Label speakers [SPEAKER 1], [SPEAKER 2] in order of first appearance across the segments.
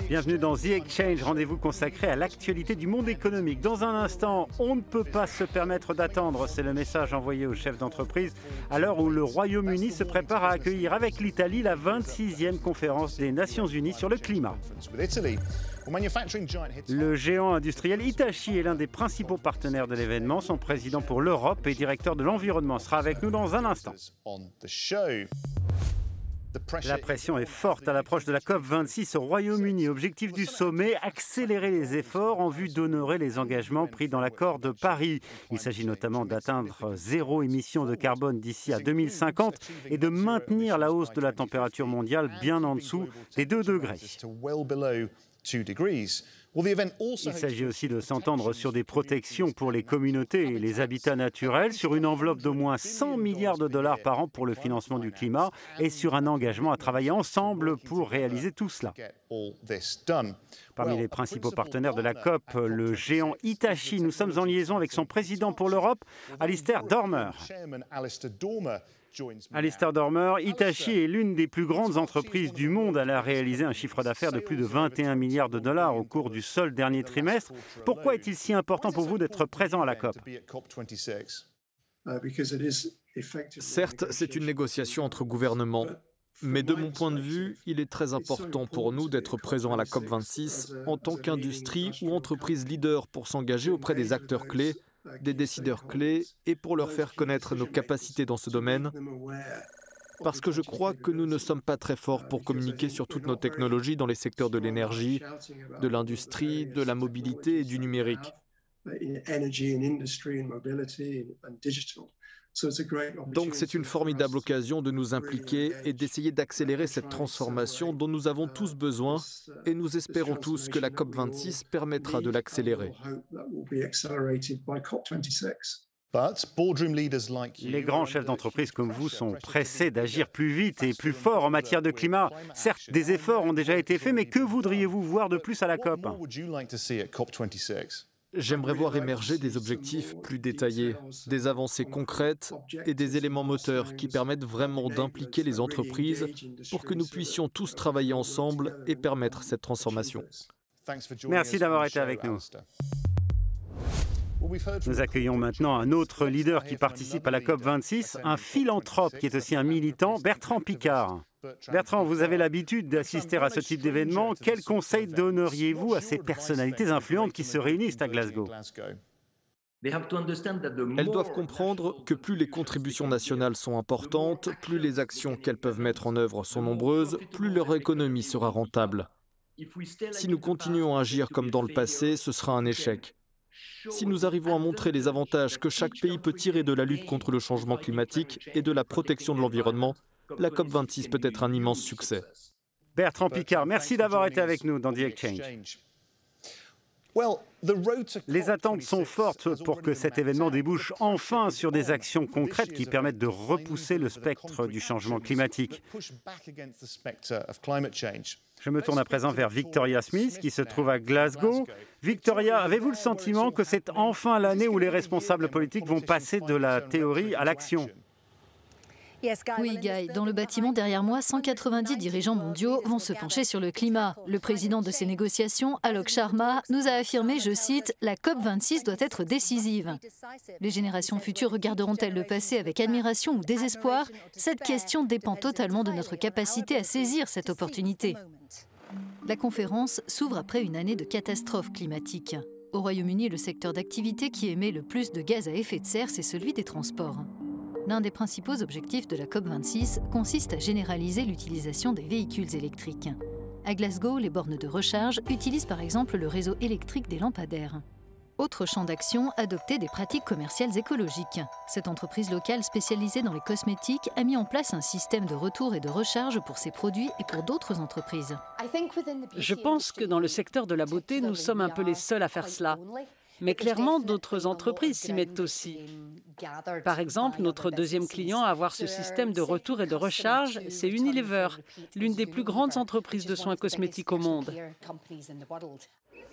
[SPEAKER 1] Bienvenue dans The Exchange, rendez-vous consacré à l'actualité du monde économique. Dans un instant, on ne peut pas se permettre d'attendre, c'est le message envoyé aux chefs d'entreprise à l'heure où le Royaume-Uni se prépare à accueillir avec l'Italie la 26e conférence des Nations Unies sur le climat. Le géant industriel Hitachi est l'un des principaux partenaires de l'événement. Son président pour l'Europe et directeur de l'environnement sera avec nous dans un instant. La pression est forte à l'approche de la COP26 au Royaume-Uni. Objectif du sommet, accélérer les efforts en vue d'honorer les engagements pris dans l'accord de Paris. Il s'agit notamment d'atteindre zéro émission de carbone d'ici à 2050 et de maintenir la hausse de la température mondiale bien en dessous des 2 degrés. Il s'agit aussi de s'entendre sur des protections pour les communautés et les habitats naturels, sur une enveloppe d'au moins 100 milliards de dollars par an pour le financement du climat et sur un engagement à travailler ensemble pour réaliser tout cela. Parmi les principaux partenaires de la COP, le géant Hitachi. Nous sommes en liaison avec son président pour l'Europe, Alistair Dormer. Alistair Dormer, Hitachi est l'une des plus grandes entreprises du monde. Elle a réalisé un chiffre d'affaires de plus de 21 milliards de dollars au cours du seul dernier trimestre. Pourquoi est-il si important pour vous d'être présent à la COP ?
[SPEAKER 2] Certes, c'est une négociation entre gouvernements, mais de mon point de vue, il est très important pour nous d'être présents à la COP26 en tant qu'industrie ou entreprise leader pour s'engager auprès des acteurs clés, des décideurs clés et pour leur faire connaître nos capacités dans ce domaine, parce que je crois que nous ne sommes pas très forts pour communiquer sur toutes nos technologies dans les secteurs de l'énergie, de l'industrie, de la mobilité et du numérique. Donc c'est une formidable occasion de nous impliquer et d'essayer d'accélérer cette transformation dont nous avons tous besoin et nous espérons tous que la COP26 permettra de l'accélérer.
[SPEAKER 1] Les grands chefs d'entreprise comme vous sont pressés d'agir plus vite et plus fort en matière de climat. Certes, des efforts ont déjà été faits, mais que voudriez-vous voir de plus à la COP ?
[SPEAKER 2] J'aimerais voir émerger des objectifs plus détaillés, des avancées concrètes et des éléments moteurs qui permettent vraiment d'impliquer les entreprises pour que nous puissions tous travailler ensemble et permettre cette transformation.
[SPEAKER 1] Merci d'avoir été avec nous. Nous accueillons maintenant un autre leader qui participe à la COP26, un philanthrope qui est aussi un militant, Bertrand Piccard. Bertrand, vous avez l'habitude d'assister à ce type d'événement. Quels conseils donneriez-vous à ces personnalités influentes qui se réunissent à Glasgow ?
[SPEAKER 2] Elles doivent comprendre que plus les contributions nationales sont importantes, plus les actions qu'elles peuvent mettre en œuvre sont nombreuses, plus leur économie sera rentable. Si nous continuons à agir comme dans le passé, ce sera un échec. Si nous arrivons à montrer les avantages que chaque pays peut tirer de la lutte contre le changement climatique et de la protection de l'environnement, la COP26 peut être un immense succès.
[SPEAKER 1] Bertrand Piccard, merci d'avoir été avec nous dans The Exchange. Les attentes sont fortes pour que cet événement débouche enfin sur des actions concrètes qui permettent de repousser le spectre du changement climatique. Je me tourne à présent vers Victoria Smith, qui se trouve à Glasgow. Victoria, avez-vous le sentiment que c'est enfin l'année où les responsables politiques vont passer de la théorie à l'action ?
[SPEAKER 3] Oui, Guy. Dans le bâtiment derrière moi, 190 dirigeants mondiaux vont se pencher sur le climat. Le président de ces négociations, Alok Sharma, nous a affirmé, je cite, « La COP26 doit être décisive ». Les générations futures regarderont-elles le passé avec admiration ou désespoir ? Cette question dépend totalement de notre capacité à saisir cette opportunité. La conférence s'ouvre après une année de catastrophe climatique. Au Royaume-Uni, le secteur d'activité qui émet le plus de gaz à effet de serre, c'est celui des transports. L'un des principaux objectifs de la COP26 consiste à généraliser l'utilisation des véhicules électriques. À Glasgow, les bornes de recharge utilisent par exemple le réseau électrique des lampadaires. Autre champ d'action, adopter des pratiques commerciales écologiques. Cette entreprise locale spécialisée dans les cosmétiques a mis en place un système de retour et de recharge pour ses produits et pour d'autres entreprises.
[SPEAKER 4] Je pense que dans le secteur de la beauté, nous sommes un peu les seuls à faire cela. Mais clairement, d'autres entreprises s'y mettent aussi. Par exemple, notre deuxième client à avoir ce système de retour et de recharge, c'est Unilever, l'une des plus grandes entreprises de soins cosmétiques au monde.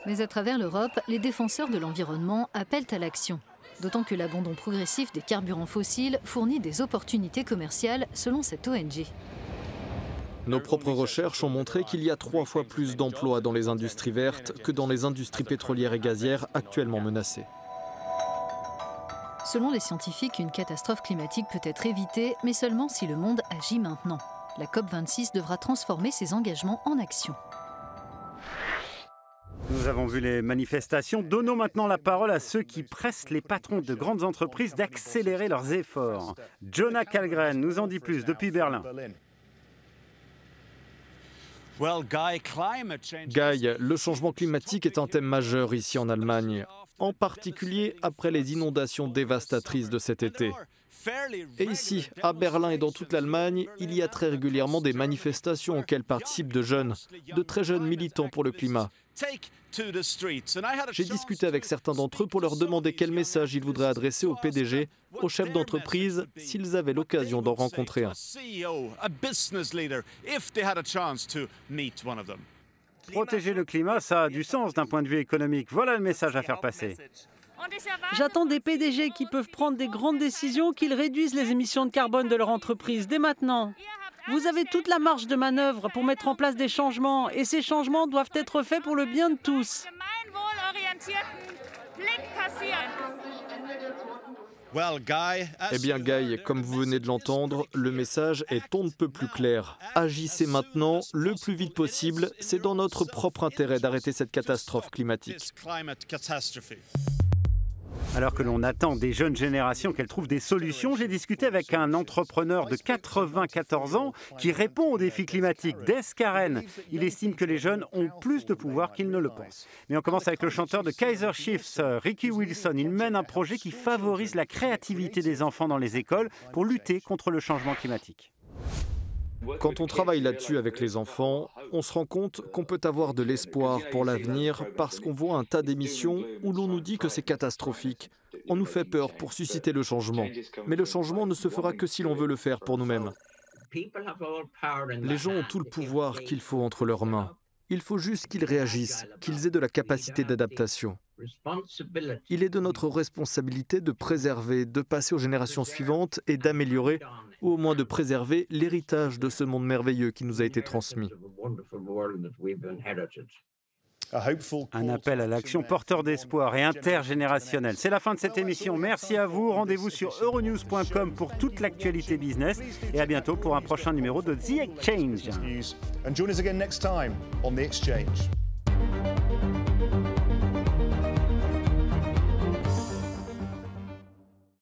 [SPEAKER 3] Mais à travers l'Europe, les défenseurs de l'environnement appellent à l'action. D'autant que l'abandon progressif des carburants fossiles fournit des opportunités commerciales selon cette ONG.
[SPEAKER 2] Nos propres recherches ont montré qu'il y a 3 fois plus d'emplois dans les industries vertes que dans les industries pétrolières et gazières actuellement menacées.
[SPEAKER 3] Selon les scientifiques, une catastrophe climatique peut être évitée, mais seulement si le monde agit maintenant. La COP26 devra transformer ses engagements en action.
[SPEAKER 1] Nous avons vu les manifestations. Donnons maintenant la parole à ceux qui pressent les patrons de grandes entreprises d'accélérer leurs efforts. Jonah Kalgren nous en dit plus depuis Berlin.
[SPEAKER 2] Guy, le changement climatique est un thème majeur ici en Allemagne, en particulier après les inondations dévastatrices de cet été. Et ici, à Berlin et dans toute l'Allemagne, il y a très régulièrement des manifestations auxquelles participent de jeunes, de très jeunes militants pour le climat. J'ai discuté avec certains d'entre eux pour leur demander quel message ils voudraient adresser aux PDG, aux chefs d'entreprise, s'ils avaient l'occasion d'en rencontrer un.
[SPEAKER 1] Protéger le climat, ça a du sens d'un point de vue économique. Voilà le message à faire passer.
[SPEAKER 4] J'attends des PDG qui peuvent prendre des grandes décisions, qu'ils réduisent les émissions de carbone de leur entreprise dès maintenant. Vous avez toute la marge de manœuvre pour mettre en place des changements, et ces changements doivent être faits pour le bien de tous.
[SPEAKER 2] Eh bien, Guy, comme vous venez de l'entendre, le message est on ne peut plus clair. Agissez maintenant, le plus vite possible. C'est dans notre propre intérêt d'arrêter cette catastrophe climatique.
[SPEAKER 1] Alors que l'on attend des jeunes générations qu'elles trouvent des solutions, j'ai discuté avec un entrepreneur de 94 ans qui répond aux défis climatiques, Des Karen. Il estime que les jeunes ont plus de pouvoir qu'ils ne le pensent. Mais on commence avec le chanteur de Kaiser Chiefs, Ricky Wilson. Il mène un projet qui favorise la créativité des enfants dans les écoles pour lutter contre le changement climatique.
[SPEAKER 2] Quand on travaille là-dessus avec les enfants, on se rend compte qu'on peut avoir de l'espoir pour l'avenir parce qu'on voit un tas d'émissions où l'on nous dit que c'est catastrophique. On nous fait peur pour susciter le changement. Mais le changement ne se fera que si l'on veut le faire pour nous-mêmes. Les gens ont tout le pouvoir qu'il faut entre leurs mains. Il faut juste qu'ils réagissent, qu'ils aient de la capacité d'adaptation. Il est de notre responsabilité de préserver, de passer aux générations suivantes et d'améliorer, ou au moins de préserver l'héritage de ce monde merveilleux qui nous a été transmis.
[SPEAKER 1] Un appel à l'action porteur d'espoir et intergénérationnel. C'est la fin de cette émission. Merci à vous. Rendez-vous sur euronews.com pour toute l'actualité business et à bientôt pour un prochain numéro de The Exchange.